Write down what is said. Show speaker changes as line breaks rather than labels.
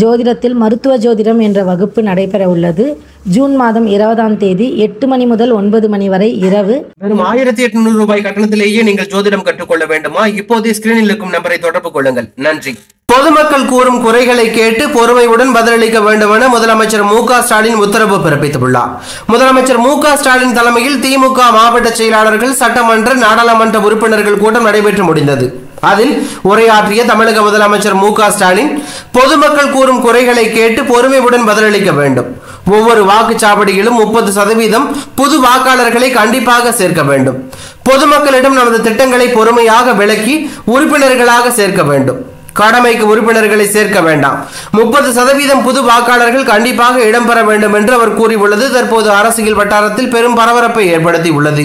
ஜோதிடத்தில் மருத்துவ ஜோதிடம் என்ற வகுப்பு நடைபெற உள்ளது. ஜூன் மாதம் 20ஆம் தேதி 8 மணி முதல் 9 மணி வரை இரவு.
வெறும் 1800 ரூபாய் கட்டணத்திலேயே நீங்கள் ஜோதிடம் கற்றுக்கொள்ள வேண்டுமா? இப்போதே ஸ்கிரீனில் இருக்கும் நம்பரை தொடர்பு கொள்ளுங்கள். நன்றி. பொதுமக்கள் கூறும் குறைகளை கேட்டு பொறுமையுடன் பதிலளிக்க வேண்டும் என முதலமைச்சர் மு.க. ஸ்டாலின் உத்தரவு பிறப்பித்துள்ளார். முதலமைச்சர் மு.க. ஸ்டாலின் தலைமையில் திமுக மாவட்ட செயலாளர்கள், சட்டமன்ற, நாடாளுமன்ற உறுப்பினர்கள் கூட்டம் நடைபெற்று முடிந்தது. அதில் உரையாற்றிய தமிழக முதலமைச்சர் மு.க. ஸ்டாலின், பொதுமக்கள் கூறும் குறைகளை கேட்டு பொறுமையுடன் பதிலளிக்க வேண்டும். ஒவ்வொரு வாக்குச்சாவடியிலும் 30% புது வாக்காளர்களை கண்டிப்பாக சேர்க்க வேண்டும். பொதுமக்களிடம் நமது திட்டங்களை பொறுமையாக விளக்கி உறுப்பினர்களாக சேர்க்க வேண்டும். கடமைக்கு உறுப்பினர்களை சேர்க்க வேண்டாம். 30% புது வாக்காளர்கள் கண்டிப்பாக இடம்பெற வேண்டும் என்று அவர் கூறியுள்ளது தற்போது அரசியல் வட்டாரத்தில் பெரும் பரபரப்பை ஏற்படுத்தி உள்ளது.